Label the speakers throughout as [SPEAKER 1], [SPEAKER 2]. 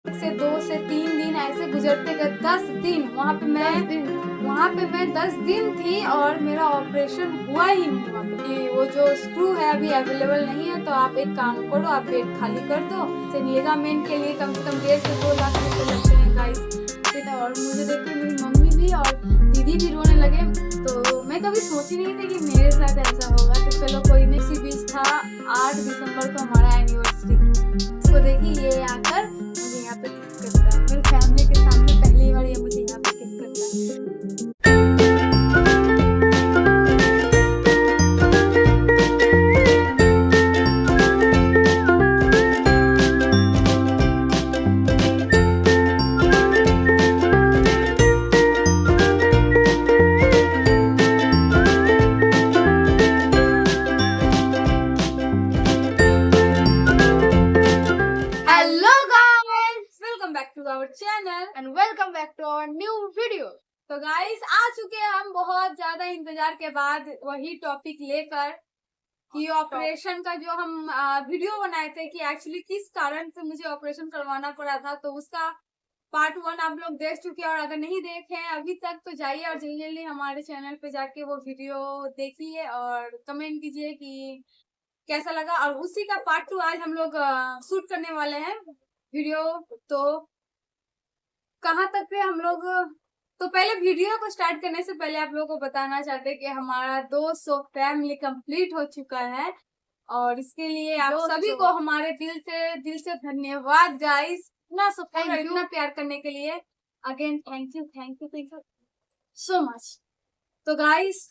[SPEAKER 1] से 2 से 3 दिन ऐसे गुजरते गए, 10 दिन वहाँ पे मैं 10 दिन थी और मेरा ऑपरेशन हुआ ही नहीं वहाँ पे। कि वो जो स्क्रू है अभी अवेलेबल नहीं है, तो आप एक काम करो, आप बेड खाली कर दो। लिगामेंट के लिए कम से कम 1.5 से 2 लाख रुपए लगते हैं गाइस। और मुझे देख के मेरी मम्मी भी और दीदी भी रोने लगे। तो मैं कभी सोची नहीं थी कि मेरे साथ ऐसा होगा। तो चलो कोई नहीं। इसी बीच था 8 दिसंबर को हमारा एनिवर्सरी। इसको देखिए, ये आकर मुझे यहाँ पे किस करता है। मेरी फैमिली के सामने पहली बार ये मुझे यहाँ पे किस करता है। Channel
[SPEAKER 2] and welcome back to our new video.
[SPEAKER 1] तो गाइस आ चुके हैं हम बहुत ज्यादा इंतजार के बाद वही टॉपिक लेकर कि ऑपरेशन का जो हम वीडियो बनाए थे कि एक्चुअली किस कारण से मुझे ऑपरेशन करवाना पड़ा था। तो उसका पार्ट 1 आप लोग देख चुके हैं, और अगर नहीं देखे हैं अभी तक तो जाइए और जल्दी जल्दी हमारे चैनल पे जाके वो वीडियो देखिए और कमेंट कीजिए कि कैसा लगा। और उसी का पार्ट 2 आज हम लोग शूट करने वाले हैं वीडियो। तो कहाँ तक थे हम लोग। तो पहले वीडियो को स्टार्ट करने से पहले आप लोगों को बताना चाहते हैं कि हमारा 200 फैमिली कंप्लीट हो चुका है, और इसके लिए आप सभी को हमारे दिल से धन्यवाद गाइस। इतना सपोर्ट, इतना प्यार करने के लिए again thank you so much. तो गाइस,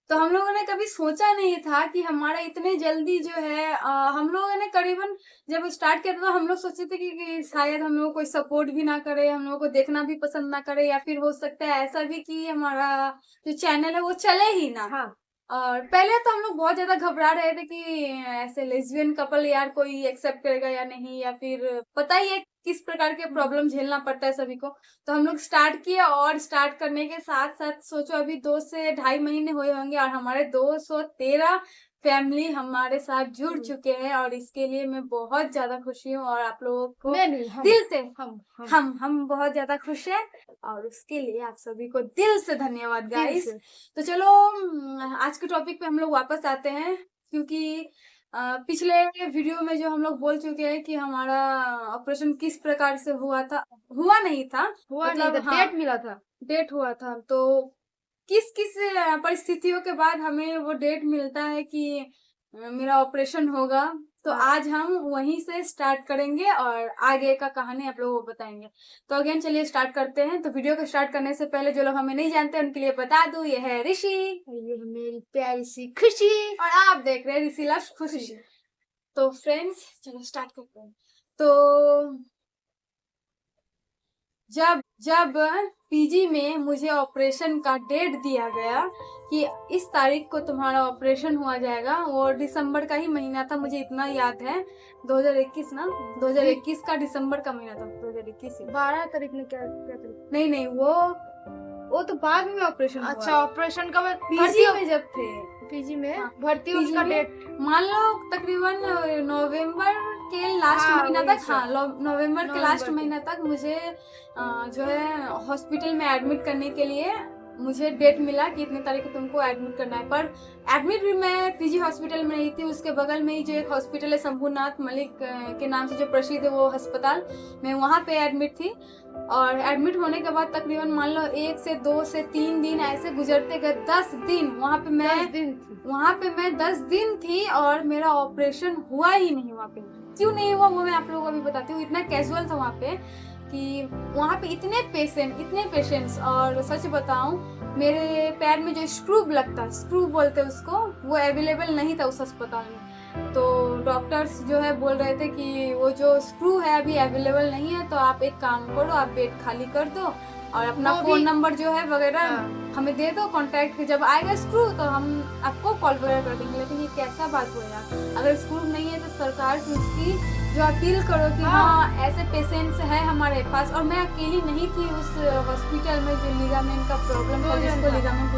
[SPEAKER 1] तो हम लोगों ने कभी सोचा नहीं था कि हमारा इतने जल्दी जो है हम लोगों ने करीबन जब स्टार्ट किया था तो हम लोग सोचे थे कि शायद हम लोग कोई सपोर्ट भी ना करे, हम लोगों को देखना भी पसंद ना करे, या फिर हो सकता है ऐसा भी कि हमारा जो चैनल है वो चले ही ना।
[SPEAKER 2] हाँ।
[SPEAKER 1] और पहले तो हम लोग बहुत ज्यादा घबरा रहे थे कि ऐसे लेस्बियन कपल यार कोई एक्सेप्ट करेगा या नहीं, या फिर पता ही है किस प्रकार के प्रॉब्लम झेलना पड़ता है सभी को। तो हम लोग स्टार्ट किए, और स्टार्ट करने के साथ साथ सोचो अभी 2 से ढाई महीने हुए होंगे और हमारे 213 फैमिली हमारे साथ जुड़ चुके हैं, और इसके लिए मैं बहुत ज्यादा खुशी हूँ। और आप लोगों को दिल से हम बहुत ज्यादा खुश हैं, और उसके लिए आप सभी को दिल से धन्यवाद गाइस। तो चलो आज के टॉपिक पे हम लोग वापस आते हैं, क्योंकि पिछले वीडियो में जो हम लोग बोल चुके हैं कि हमारा ऑपरेशन किस प्रकार से हुआ नहीं था, डेट हुआ था। तो किस किस परिस्थितियों के बाद हमें वो डेट मिलता है कि मेरा ऑपरेशन होगा। तो आज हम वहीं से स्टार्ट करेंगे और आगे का कहानी आप लोगों को बताएंगे। तो अगेन चलिए स्टार्ट करते हैं। तो वीडियो को स्टार्ट करने से पहले जो लोग हमें नहीं जानते उनके लिए बता दूं, ये है ऋषि,
[SPEAKER 2] ये मेरी प्यारी सी खुशी,
[SPEAKER 1] और आप देख रहे हैं ऋषि लव खुशी। तो फ्रेंड्स चलो स्टार्ट करते हैं। तो जब पीजी में मुझे ऑपरेशन का डेट दिया गया कि इस तारीख को तुम्हारा ऑपरेशन हुआ जाएगा, और दिसंबर का ही महीना था, मुझे इतना याद है 2021 ना, 2021 का दिसंबर का महीना था। 2021
[SPEAKER 2] 12 तारीख में क्या तारीख?
[SPEAKER 1] नहीं वो तो बाद में ऑपरेशन।
[SPEAKER 2] अच्छा, ऑपरेशन का
[SPEAKER 1] पीजी में जब थे,
[SPEAKER 2] पीजी में
[SPEAKER 1] भर्ती उसका डेट मान लो तकरीबन नवंबर के लास्ट महीना तक। नवंबर के लास्ट महीना तक मुझे जो है हॉस्पिटल में एडमिट करने के लिए मुझे डेट मिला कि इतने तारीख को तुमको एडमिट करना है। पर एडमिट भी मैं पीजी हॉस्पिटल में नहीं थी, उसके बगल में ही जो एक हॉस्पिटल है शंभुनाथ मलिक के नाम से जो प्रसिद्ध है वो अस्पताल, मैं वहाँ पे एडमिट थी। और एडमिट होने के बाद तकरीबन मान लो 1 से 2 से 3 दिन ऐसे गुजरते गए, 10 दिन वहाँ पे मैं 10 दिन थी और मेरा ऑपरेशन हुआ ही नहीं। वहाँ पे क्यों नहीं हुआ वो मैं आप लोगों को अभी बताती हूँ। इतना कैजुअल था वहाँ पे कि वहाँ पे इतने पेशेंट्स, और सच बताऊं मेरे पैर में जो स्क्रू लगता है, स्क्रू बोलते उसको, वो अवेलेबल नहीं था उस अस्पताल में। तो डॉक्टर्स जो है बोल रहे थे कि वो जो स्क्रू है अभी अवेलेबल नहीं है, तो आप एक काम करो, आप बेड खाली कर दो और अपना फोन नंबर जो है वगैरह हमें दे दो कॉन्टैक्ट, जब आएगा स्क्रू तो हम आपको कॉल वगैरह कर देंगे। लेकिन ये कैसा बात हुआ यार, अगर स्क्रू नहीं है तो सरकार से उसकी जो अपील करो कि हाँ ऐसे पेशेंट्स है हमारे पास। और मैं अकेली नहीं थी उस हॉस्पिटल में जो लिगामेंट का प्रॉब्लम था, जिसको लिगामेंट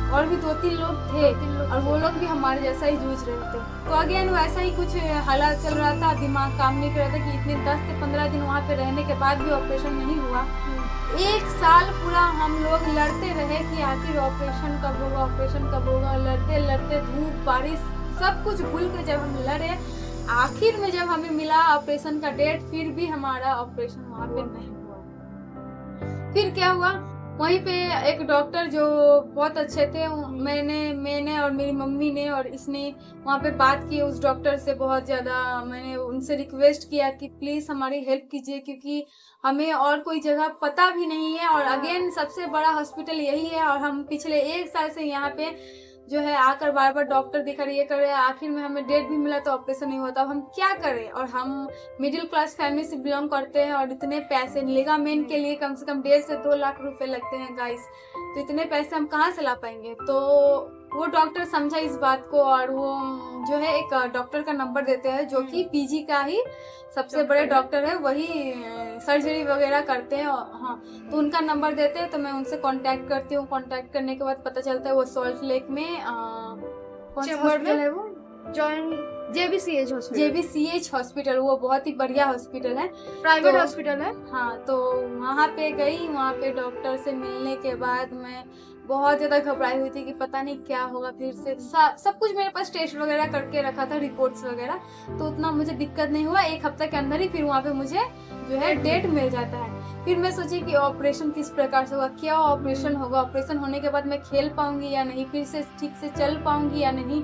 [SPEAKER 1] और भी 2-3 लोग थे और वो लोग भी हमारे जैसा ही जूझ रहे थे। तो अगेन वैसा ही कुछ हालात चल रहा था, दिमाग काम नहीं कर रहा था कि इतने 10 से 15 दिन वहाँ पे रहने के बाद भी ऑपरेशन नहीं हुआ। 1 साल पूरा हम लोग लड़ते रहे कि आखिर ऑपरेशन कब होगा, ऑपरेशन कब होगा। लड़ते लड़ते धूप बारिश सब कुछ भूल कर जब हम लड़े, आखिर में जब हमें मिला ऑपरेशन का डेट, फिर भी हमारा ऑपरेशन वहाँ पे नहीं हुआ। फिर क्या हुआ, वहीं पे एक डॉक्टर जो बहुत अच्छे थे, मैंने और मेरी मम्मी ने और इसने वहाँ पे बात की उस डॉक्टर से। बहुत ज़्यादा मैंने उनसे रिक्वेस्ट किया कि प्लीज़ हमारी हेल्प कीजिए, क्योंकि हमें और कोई जगह पता भी नहीं है और अगेन सबसे बड़ा हॉस्पिटल यही है और हम पिछले 1 साल से यहाँ पे जो है आकर बार बार डॉक्टर दिखा रही है कर रहे हैं। आखिर में हमें डेट भी मिला तो ऑपरेशन नहीं होता, हम क्या करें। और हम मिडिल क्लास फैमिली से बिलोंग करते हैं और इतने पैसे लिगामेंट के लिए कम से कम 1.5 से 2 लाख रुपए लगते हैं गाइस, तो इतने पैसे हम कहाँ से ला पाएंगे। तो वो डॉक्टर समझा इस बात को और वो जो है एक डॉक्टर का नंबर देते हैं जो कि पीजी का ही सबसे बड़े डॉक्टर है, वही सर्जरी वगैरह करते हैं। हाँ, तो उनका नंबर देते हैं तो मैं उनसे कांटेक्ट करती हूँ। कांटेक्ट करने के बाद पता चलता है वो सॉल्ट लेक में कौन सा हॉस्पिटल है, वो JBCH हॉस्पिटल, वो बहुत ही बढ़िया हॉस्पिटल है,
[SPEAKER 2] प्राइवेट हॉस्पिटल है।
[SPEAKER 1] हाँ, तो वहाँ पे गई। वहाँ पे डॉक्टर से मिलने के बाद मैं बहुत ज़्यादा घबराई हुई थी कि पता नहीं क्या होगा। फिर से सब कुछ मेरे पास टेस्ट वगैरह करके रखा था, रिपोर्ट्स वगैरह, तो उतना मुझे दिक्कत नहीं हुआ। 1 हफ्ते के अंदर ही फिर वहाँ पे मुझे जो है डेट मिल जाता है। फिर मैं सोची कि ऑपरेशन किस प्रकार से होगा, क्या ऑपरेशन होगा, ऑपरेशन होने के बाद मैं खेल पाऊंगी या नहीं, फिर से ठीक से चल पाऊंगी या नहीं।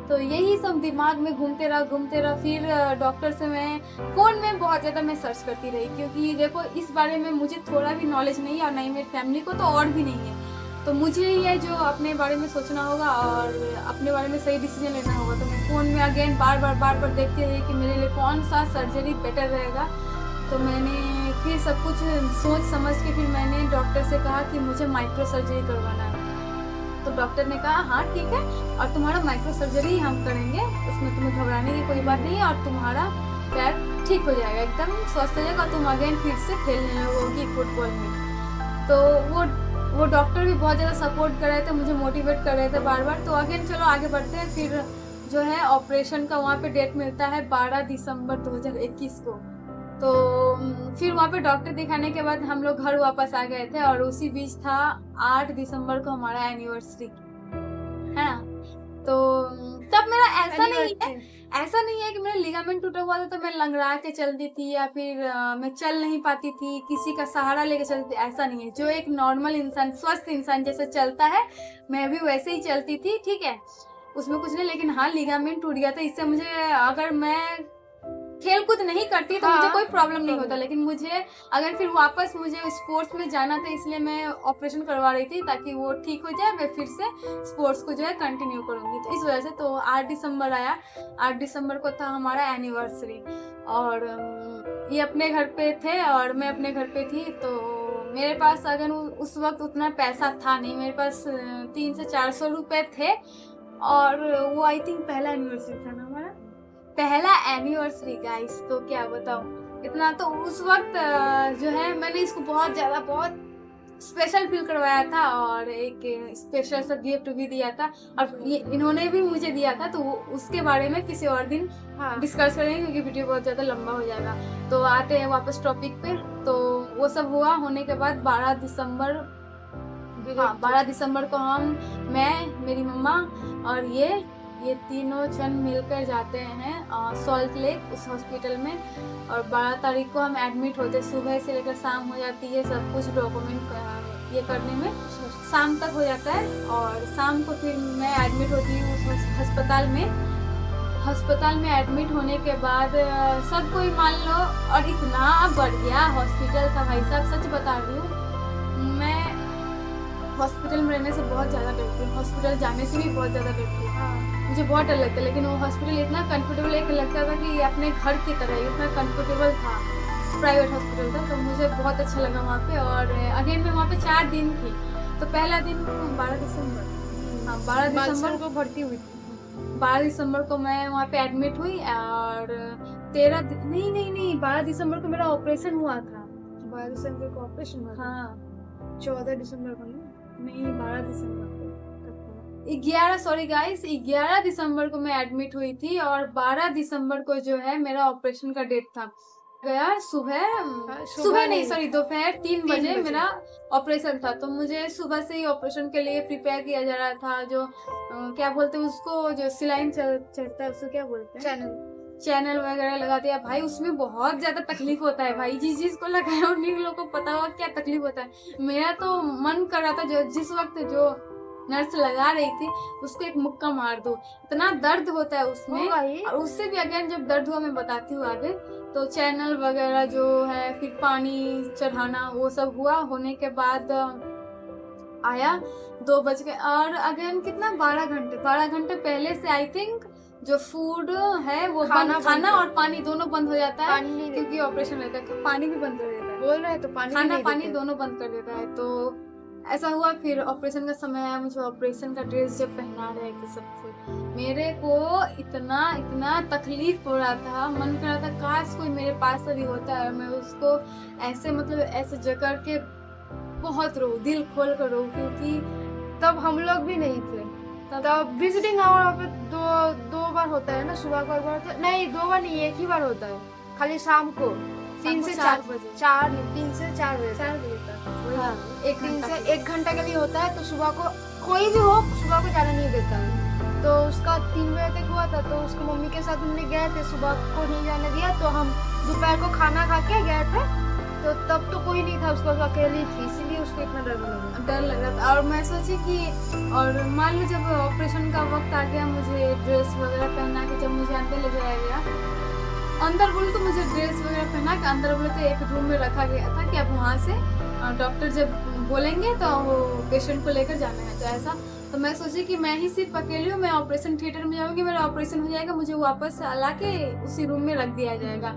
[SPEAKER 1] तो यही सब दिमाग में घूमते रहा। फिर डॉक्टर से मैं फ़ोन में बहुत ज़्यादा मैं सर्च करती रही, क्योंकि देखो इस बारे में मुझे थोड़ा भी नॉलेज नहीं है और नहीं मेरी फैमिली को तो और भी नहीं है। तो मुझे ही है जो अपने बारे में सोचना होगा और अपने बारे में सही डिसीजन लेना होगा। तो मैं फ़ोन में अगेन बार बार देखती रही कि मेरे लिए कौन सा सर्जरी बेटर रहेगा। तो मैंने फिर सब कुछ सोच समझ के फिर मैंने डॉक्टर से कहा कि मुझे माइक्रो सर्जरी करवाना है। तो डॉक्टर ने कहा हाँ ठीक है, और तुम्हारा माइक्रो सर्जरी हम करेंगे, उसमें तुम्हें घबराने की कोई बात नहीं है और तुम्हारा पैर ठीक हो जाएगा, एकदम स्वस्थ हो जाएगा, तुम अगेन फिर से खेलने लगोगी फुटबॉल में। तो वो डॉक्टर भी बहुत ज़्यादा सपोर्ट कर रहे थे, मुझे मोटिवेट कर रहे थे बार बार। तो अगेन चलो आगे बढ़ते हैं। फिर जो है ऑपरेशन का वहाँ पे डेट मिलता है 12 दिसंबर 2021 को। तो फिर वहाँ पे डॉक्टर दिखाने के बाद हम लोग घर वापस आ गए थे और उसी बीच था 8 दिसंबर को हमारा एनिवर्सरी, है ना। तो तब मेरा ऐसा नहीं है कि मेरा लिगामेंट टूटा हुआ था तो मैं लंगड़ा के चलती थी या फिर मैं चल नहीं पाती थी, किसी का सहारा लेके चलती थी, ऐसा नहीं है। जो एक नॉर्मल इंसान, स्वस्थ इंसान जैसे चलता है, मैं भी वैसे ही चलती थी, ठीक है, उसमें कुछ नहीं। लेकिन हाँ, लिगामेंट टूट गया था, इससे मुझे, अगर मैं खेल कूद नहीं करती तो मुझे कोई प्रॉब्लम नहीं होता, लेकिन मुझे अगर फिर वापस मुझे स्पोर्ट्स में जाना था, इसलिए मैं ऑपरेशन करवा रही थी ताकि वो ठीक हो जाए, मैं फिर से स्पोर्ट्स को जो है कंटिन्यू करूँगी। तो इस वजह से तो 8 दिसंबर आया। 8 दिसंबर को था हमारा एनिवर्सरी और ये अपने घर पे थे और मैं अपने घर पे थी। तो मेरे पास अगर उस वक्त उतना पैसा था नहीं, मेरे पास 300 से 400 रुपये थे और वो आई थिंक पहला एनिवर्सरी था ना हमारा, पहला एनिवर्सरी गाइस। तो क्या बताऊं, इतना तो उस वक्त जो है मैंने इसको बहुत स्पेशल फील करवाया था और एक स्पेशल सा गिफ्ट भी दिया था और ये इन्होंने भी मुझे दिया था। तो उसके बारे में किसी और दिन डिस्कस करेंगे क्योंकि वीडियो बहुत ज़्यादा लंबा हो जाएगा। तो आते हैं वापस टॉपिक पे। तो वो सब हुआ, होने के बाद 12 दिसंबर को मैं, मेरी मम्मा और ये तीनों जन मिलकर जाते हैं सॉल्ट लेक उस हॉस्पिटल में। और 12 तारीख को हम एडमिट होते, सुबह से लेकर शाम हो जाती है, सब कुछ डॉक्यूमेंट ये करने में शाम तक हो जाता है। और शाम को फिर मैं एडमिट होती हूँ उस हस्पताल में एडमिट होने के बाद सब कोई मान लो, और इतना बढ़िया हॉस्पिटल था भाई साहब, सच बता रही हूँ। मैं हॉस्पिटल में रहने से बहुत ज़्यादा डरती हूँ, हॉस्पिटल जाने से भी बहुत ज़्यादा डरती हूँ, मुझे बहुत डर लगता है। लेकिन वो हॉस्पिटल इतना कंफर्टेबल एक लगता था कि अपने घर की तरह इतना कंफर्टेबल था, प्राइवेट हॉस्पिटल था, तो मुझे बहुत अच्छा लगा वहाँ पे। और अगेन मैं वहाँ पे 4 दिन थी। तो पहला दिन 12 दिसंबर को भर्ती हुई थी। 12 दिसंबर को मैं वहाँ पे एडमिट हुई और 12 दिसंबर को मेरा ऑपरेशन हुआ था।
[SPEAKER 2] 12 दिसंबर को ऑपरेशन हुआ?
[SPEAKER 1] हाँ।
[SPEAKER 2] 14 दिसंबर को नहीं,
[SPEAKER 1] 12 दिसंबर को। 11 दिसंबर को मैं एडमिट हुई थी और 12 दिसंबर को जो है मेरा ऑपरेशन का डेट था। गया सुबह नहीं, सॉरी, दोपहर 3 बजे मेरा ऑपरेशन था। तो मुझे सुबह से ही ऑपरेशन के लिए प्रिपेयर किया जा रहा था। जो क्या बोलते हैं उसको, जो सिलाइन चढ़ता है उसको क्या बोलते हैं, चैनल वगैरह लगा दिया भाई। उसमें बहुत ज्यादा तकलीफ होता है भाई, जिस जिसको लगाया उन्हीं लोगों को पता होगा क्या तकलीफ होता है। मेरा तो मन कर रहा था जो जिस वक्त जो नर्स लगा रही थी उसको एक मुक्का मार दो, इतना दर्द होता है उसमें। और उससे भी अगेन जब दर्द हुआ मैं बताती हूँ आगे। तो चैनल वगैरह जो है, फिर पानी चढ़ाना, वो सब हुआ। होने के बाद आया 2 बज गए और अगेन कितना 12 घंटे पहले से आई थिंक जो फूड है वो खाना और पानी दोनों बंद हो जाता है, क्योंकि ऑपरेशन रहता है तो पानी भी बंद कर देता है।
[SPEAKER 2] बोल रहे तो
[SPEAKER 1] पानी दोनों बंद कर देता है। तो ऐसा हुआ। फिर ऑपरेशन का समय आया, मुझे ऑपरेशन का ड्रेस जब पहना रहे थे सब कुछ, मेरे को इतना तकलीफ हो रहा था, मन कर रहा था काश कोई मेरे पास अभी होता है, मैं उसको ऐसे मतलब ऐसे जकड़ के बहुत रो, दिल खोल कर रो, क्योंकि
[SPEAKER 2] तब हम लोग भी नहीं थे। तब विजिटिंग आवर पे दो बार होता है ना, सुबह को एक बार होता है, नहीं 2 बार नहीं, एक ही बार होता है, खाली शाम को 3 से 4 बजे, 3 से 4 बजे तक। हाँ, 1 घंटा के लिए होता है। तो सुबह को कोई भी हो सुबह को जाने नहीं देता है। तो उसका 3 बजे तक हुआ था। तो उसकी मम्मी के साथ हमने गए थे, सुबह को नहीं जाने दिया। तो हम दोपहर को खाना खा के गए थे। तो तब तो कोई नहीं था, उसको अकेली थी, इसीलिए उसको इतना डर लग रहा था।
[SPEAKER 1] और मैं सोची कि और मान लो जब ऑपरेशन का वक्त आ गया, मुझे ड्रेस वगैरह पहना के जब मुझे अंदर ले जाया गया, अंदर बोले तो मुझे ड्रेस वगैरह पहना के अंदर बोले तो एक रूम में रखा गया था कि अब वहाँ से डॉक्टर जब बोलेंगे तो वो पेशेंट को लेकर जाना है। तो ऐसा तो मैं सोची कि मैं ही सिर्फ अकेली हूँ, मैं ऑपरेशन थिएटर में जाऊँगी, मेरा ऑपरेशन हो जाएगा, मुझे वापस ला के उसी रूम में रख दिया जाएगा।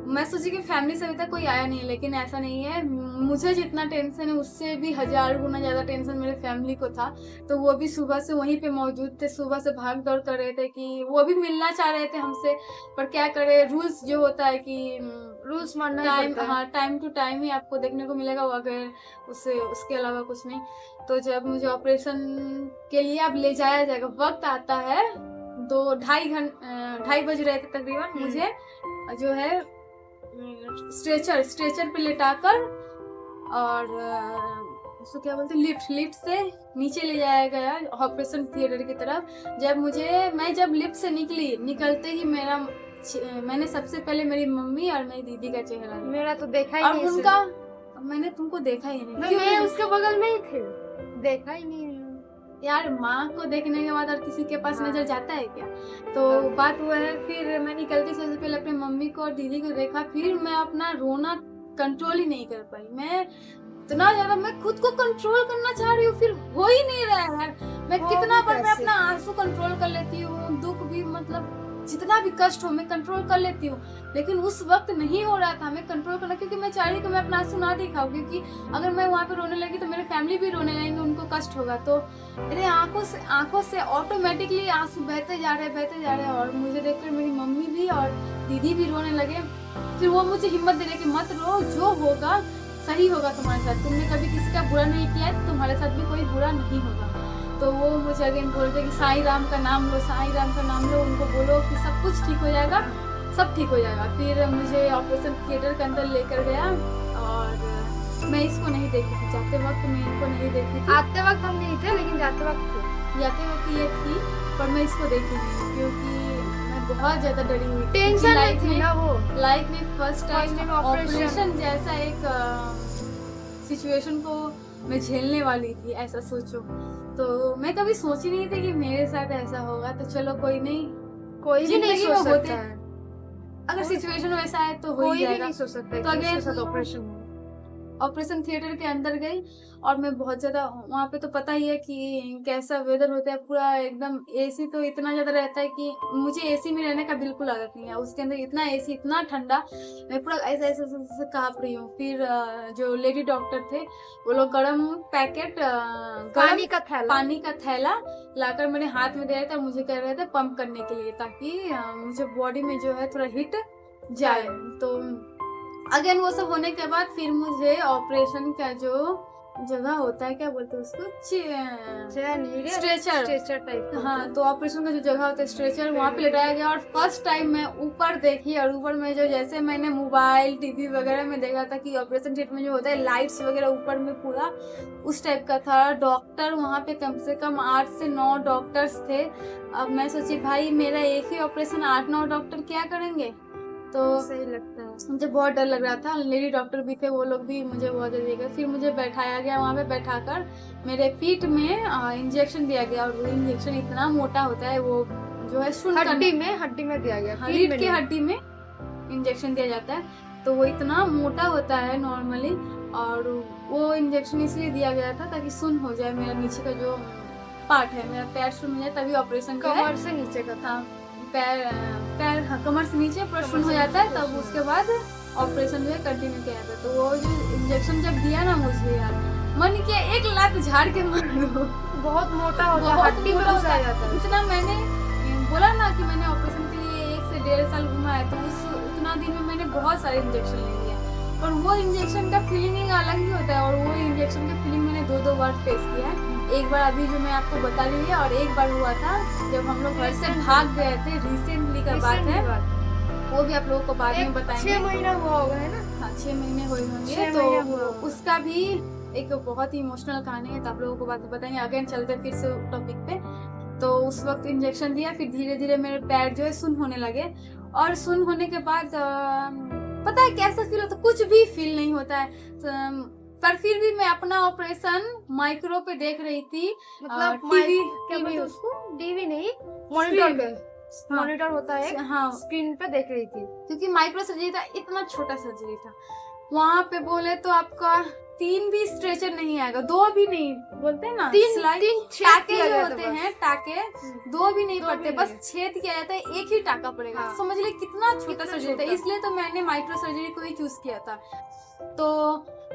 [SPEAKER 1] मैं सोची कि फैमिली से अभी तक कोई आया नहीं है, लेकिन ऐसा नहीं है। मुझे जितना टेंशन है उससे भी 1000 गुना ज़्यादा टेंशन मेरे फैमिली को था। तो वो भी सुबह से वहीं पे मौजूद थे, सुबह से भाग दौड़ कर रहे थे कि वो भी मिलना चाह रहे थे हमसे, पर क्या करे, रूल्स जो होता है कि
[SPEAKER 2] रूल्स मानना पड़ता है।
[SPEAKER 1] हाँ, टाइम टू टाइम ही आपको देखने को मिलेगा, वो अगर उसके अलावा कुछ नहीं। तो जब मुझे ऑपरेशन के लिए अब ले जाया जाएगा, वक्त आता है 2-2:30 बज रहे थे तकरीबन, मुझे जो है स्ट्रेचर पे लेटाकर और उसको क्या बोलते हैं, लिफ्ट से नीचे ले जाया गया ऑपरेशन थिएटर की तरफ। मैं जब लिफ्ट से निकलते ही मैंने सबसे पहले मेरी मम्मी और मेरी दीदी का चेहरा,
[SPEAKER 2] मेरा तो देखा ही
[SPEAKER 1] और
[SPEAKER 2] नहीं,
[SPEAKER 1] उनका मैंने तुमको देखा ही नहीं,
[SPEAKER 2] मैं उसके बगल में ही थे, देखा ही नहीं
[SPEAKER 1] यार। माँ को देखने के बाद और किसी के पास नजर जाता है क्या? तो बात हुआ है। फिर मैं निकलती सबसे पहले अपनी मम्मी को और दीदी को देखा, फिर मैं अपना रोना कंट्रोल ही नहीं कर पाई। मैं इतना ज्यादा मैं खुद को कंट्रोल करना चाह रही हूँ, फिर हो ही नहीं रहा है यार। मैं कितना बार मैं अपना आंसू कंट्रोल कर लेती हूँ, दुख भी, मतलब जितना भी कष्ट हो मैं कंट्रोल कर लेती हूँ, लेकिन उस वक्त नहीं हो रहा था मैं कंट्रोल करना, क्योंकि मैं चाह रही कि मैं अपना आंसू ना दिखाऊं, क्योंकि अगर मैं वहाँ पे रोने लगी तो मेरे फैमिली भी रोने लगेंगे, उनको कष्ट होगा। तो मेरे आंखों से ऑटोमेटिकली आंसू बहते जा रहे और मुझे देखकर मेरी मम्मी भी और दीदी भी रोने लगे। फिर वो मुझे हिम्मत दे रहे कि मत रो, जो होगा सही होगा तुम्हारे साथ, तुमने कभी किसी का बुरा नहीं किया है तो तुम्हारे साथ भी कोई बुरा नहीं होगा। तो वो मुझे अगेन बोलते कि साईं राम का नाम लो, साईं राम का नाम लो, उनको बोलो कि सब कुछ ठीक हो जाएगा, सब ठीक हो जाएगा। फिर मुझे ऑपरेशन थिएटर के अंदर लेकर गया और मैं इसको नहीं देखी थी, जाते वक्त मैं इनको नहीं देखी थी।
[SPEAKER 2] आते वक्त हम नहीं थे, लेकिन जाते वक्त
[SPEAKER 1] ये थी, पर मैं इसको देखी नहीं क्योंकि मैं बहुत ज्यादा डरी हुई,
[SPEAKER 2] टेंशन थी ना वो।
[SPEAKER 1] लाइफ में फर्स्ट टाइम ऑपरेशन जैसा एक सिचुएशन को मैं झेलने वाली थी, ऐसा सोचो। तो मैं कभी सोची नहीं थी कि मेरे साथ ऐसा होगा। तो चलो कोई नहीं,
[SPEAKER 2] कोई भी नहीं सोच सकता है,
[SPEAKER 1] अगर सिचुएशन वैसा है तो हो ही जाएगा।
[SPEAKER 2] नहीं सोच सकता
[SPEAKER 1] तो अगर ऑपरेशन थिएटर के अंदर गई और मैं बहुत ज्यादा, वहाँ पे तो पता ही है कि कैसा वेदर होता है, पूरा एकदम एसी तो इतना ज्यादा रहता है कि मुझे एसी में रहने का बिल्कुल आदत नहीं है। उसके अंदर इतना एसी, इतना ठंडा, मैं पूरा ऐसे कांप रही हूँ। फिर जो लेडी डॉक्टर थे वो लोग गर्म पैकेट
[SPEAKER 2] पानी का थैला
[SPEAKER 1] लाकर मेरे हाथ में दे रहे थे और मुझे कह रहे थे पंप करने के लिए, ताकि मुझे बॉडी में जो है थोड़ा हिट जाए। तो अगेन वो सब होने के बाद फिर मुझे ऑपरेशन का जो जगह होता है, क्या बोलते हैं उसको,
[SPEAKER 2] स्ट्रेचर
[SPEAKER 1] स्ट्रेचर।
[SPEAKER 2] टाइप।
[SPEAKER 1] हाँ, तो ऑपरेशन का जो जगह होता है स्ट्रेचर, वहाँ पे लेटाया गया। और फर्स्ट टाइम मैं ऊपर देखी, और ऊपर में जो जैसे मैंने मोबाइल टीवी वगैरह में देखा था कि ऑपरेशन थिएटर में जो होता है लाइट्स वगैरह ऊपर में पूरा उस टाइप का था। डॉक्टर वहाँ पे कम से कम 8 से 9 डॉक्टर्स थे। अब मैं सोची भाई मेरा एक ही ऑपरेशन 8-9 डॉक्टर क्या करेंगे, तो
[SPEAKER 2] सही लगता है।
[SPEAKER 1] मुझे बहुत डर लग रहा था। लेडी डॉक्टर भी थे, वो लोग भी मुझे बहुत डर गए। फिर मुझे बैठाया गया, वहाँ पे बैठाकर मेरे पीठ में इंजेक्शन दिया गया। और वो इंजेक्शन इतना मोटा होता है, वो जो है
[SPEAKER 2] हड्डी में दिया गया,
[SPEAKER 1] रीढ़ की हड्डी में इंजेक्शन दिया जाता है, तो वो इतना मोटा होता है नॉर्मली। और वो इंजेक्शन इसलिए दिया गया था ताकि सुन्न हो जाए मेरा नीचे का जो पार्ट है, मेरा पैर सुन्न हो जाए, तभी ऑपरेशन
[SPEAKER 2] कमर से नीचे का था।
[SPEAKER 1] पैर हाँ, कमर से नीचे पूरा सुन्न हो जाता है, तब उसके बाद ऑपरेशन जो है कंटिन्यू किया जाता है। तो वो जो इंजेक्शन जब दिया ना मुझे यार, मन किया एक लात झाड़ के मार दो।
[SPEAKER 2] बहुत मोटा होता है, हड्डी में घुसा जाता है।
[SPEAKER 1] इतना मैंने बोला ना कि मैंने ऑपरेशन के लिए 1 से 1.5 साल घुमा है, तो उतना दिन में मैंने बहुत सारे इंजेक्शन ले लिया। और वो इंजेक्शन का फीलिंग अलग ही होता है, और वो इंजेक्शन का फीलिंग मैंने 2-2 बार फेस किया है। एक बार अभी जो मैं आपको बता रही है, और एक बार हुआ था जब हम लोग घर से भाग गए थे, रिसेंटली का बात है, वो भी आप लोगों को बाद में बताएंगे।
[SPEAKER 2] 6 महीना हुआ होगा, है ना?
[SPEAKER 1] हाँ, 6 महीने हुए होंगे, तो उसका भी एक बहुत ही इमोशनल कहानी है, तो आप लोगों को बाद में बताएंगे। अगेन चलते फिर से टॉपिक पे। तो उस वक्त इंजेक्शन दिया, फिर धीरे धीरे मेरे पैर जो है सुन्न होने लगे। और सुन्न होने के बाद पता है कैसा फील होता है, कुछ भी फील नहीं होता है। पर फिर भी मैं अपना ऑपरेशन माइक्रो पे देख रही थी,
[SPEAKER 2] मतलब
[SPEAKER 1] टीवी,
[SPEAKER 2] क्या बोलते हैं उसको, टीवी नहीं, मॉनिटर पे, मॉनिटर होता है,
[SPEAKER 1] हाँ,
[SPEAKER 2] स्क्रीन पे देख रही थी।
[SPEAKER 1] क्योंकि माइक्रो सर्जरी था, इतना छोटा सर्जरी था। वहाँ पे बोले तो आपका 3 भी स्ट्रेचर नहीं आएगा, 2 भी नहीं, बोलते हैं ना
[SPEAKER 2] 3
[SPEAKER 1] टाके जो होते हैं, टाके 2 भी नहीं पड़ते, बस छेद किया जाता है, एक ही टाका पड़ेगा।
[SPEAKER 2] हाँ।
[SPEAKER 1] समझ ले कितना छोटा सर्जरी था, इसलिए तो मैंने माइक्रो सर्जरी को ही चूज किया था। तो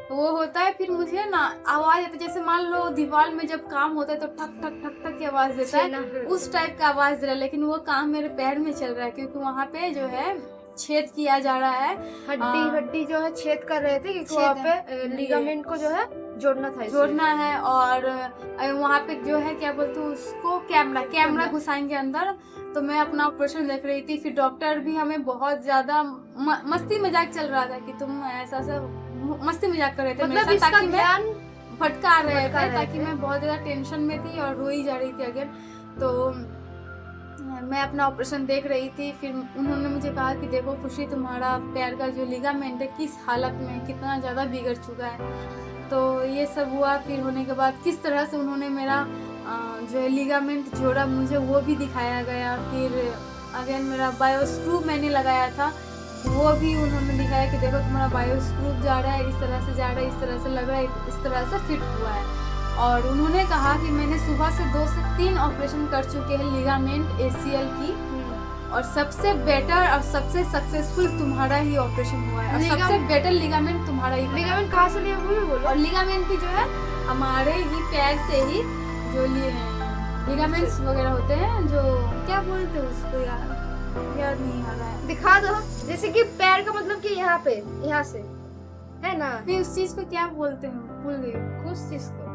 [SPEAKER 1] वो होता है, फिर मुझे ना आवाज आती है, जैसे मान लो दीवार में जब काम होता है तो ठक ठक ठक ठक की आवाज देता है, उस टाइप का आवाज दे रहा है। लेकिन वो काम मेरे पैर में चल रहा है, क्योंकि वहाँ पे जो है छेद किया जा रहा है,
[SPEAKER 2] हड्डी जो है छेद कर रहे थे, क्योंकि वहाँ पे लिगामेंट को जो है जोड़ना
[SPEAKER 1] है। और वहाँ पे जो है क्या बोलते हैं उसको, कैमरा घुसाएंगे अंदर। तो मैं अपना ऑपरेशन देख रही थी, फिर डॉक्टर भी हमें बहुत ज्यादा मस्ती मजाक चल रहा था कि तुम ऐसा मस्ती मजाक कर रहे थे,
[SPEAKER 2] मतलब इसका ध्यान
[SPEAKER 1] भटका रहे थे, ताकि मैं बहुत ज्यादा टेंशन में थी और रोई जा रही थी अगर। तो मैं अपना ऑपरेशन देख रही थी, फिर उन्होंने मुझे कहा कि देखो खुशी, तुम्हारा पैर का जो लिगामेंट है किस हालत में, कितना ज़्यादा बिगड़ चुका है। तो ये सब हुआ। फिर होने के बाद किस तरह से उन्होंने मेरा जो है लिगामेंट जोड़ा, मुझे वो भी दिखाया गया। फिर अगेन मेरा बायो स्क्रू मैंने लगाया था, वो भी उन्होंने दिखाया कि देखो तुम्हारा बायो स्क्रू जा रहा है, इस तरह से जा रहा है, इस तरह से लग रहा है, इस तरह से फिट हुआ है। और उन्होंने कहा कि मैंने सुबह से 2 से 3 ऑपरेशन कर चुके हैं लिगामेंट ACL की, और सबसे बेटर और सबसे सक्सेसफुल तुम्हारा ही ऑपरेशन हुआ है, और सबसे बेटर लिगामेंट तुम्हारा ही।
[SPEAKER 2] लिगामेंट कहाँ से लिया वो बोलो?
[SPEAKER 1] और लिगामेंट भी जो है हमारे ही पैर से ही, जो लिगामेंट्स वगैरह होते हैं, जो क्या बोलते हैं उसको याद नहीं आ रहा है,
[SPEAKER 2] दिखा दो। जैसे कि पैर का मतलब कि यहाँ पे, यहाँ से है ना,
[SPEAKER 1] नहीं उस चीज को क्या बोलते हैं, भूल गई उस चीज को।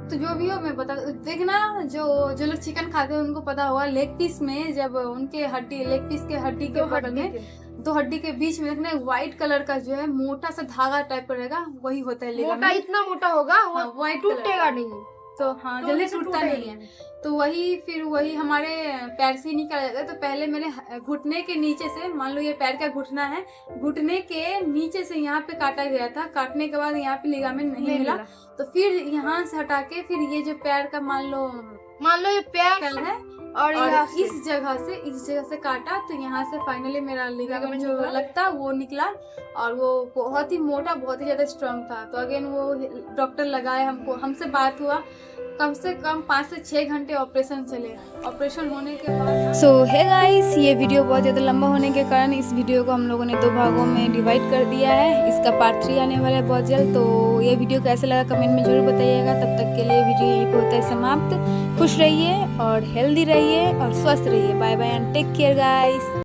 [SPEAKER 1] तो जो भी हो मैं बता, देखना जो लोग चिकन खाते हैं उनको पता होगा, लेग पीस में जब उनके लेग पीस के हड्डी के बगल में 2 हड्डी के बीच में देखना व्हाइट कलर का जो है मोटा सा धागा टाइप का रहेगा, वही होता है लिगामेंट।
[SPEAKER 2] मोटा, इतना मोटा होगा
[SPEAKER 1] वो
[SPEAKER 2] टूटेगा नहीं,
[SPEAKER 1] तो हाँ जल्दी टूटता नहीं है। तो फिर वही हमारे पैर से निकल जाता है। तो पहले मैंने घुटने के नीचे से, मान लो ये पैर का घुटना है, घुटने के नीचे से यहाँ पे काटा गया था। काटने के बाद यहाँ पे लिगामेंट नहीं मिला, तो फिर यहाँ से हटा के फिर ये जो पैर का मान लो
[SPEAKER 2] ये पैर
[SPEAKER 1] है, और इस जगह से काटा, तो यहाँ से फाइनली मेरा लिगामेंट जो लगता वो निकला, और वो बहुत ही मोटा, बहुत ही ज्यादा स्ट्रांग था। तो अगेन वो डॉक्टर लगाए हमसे बात हुआ, कम से कम 5 से 6 घंटे ऑपरेशन चले। ऑपरेशन होने के बाद
[SPEAKER 3] सो हे गाइस, ये वीडियो बहुत ज़्यादा लंबा होने के कारण इस वीडियो को हम लोगों ने 2 भागों में डिवाइड कर दिया है। इसका पार्ट 3 आने वाला है बहुत जल्द। तो ये वीडियो कैसा लगा कमेंट में जरूर बताइएगा। तब तक के लिए वीडियो यहीं पे होता है समाप्त। खुश रहिए और हेल्दी रहिए और स्वस्थ रहिए। Bye bye and take care guys.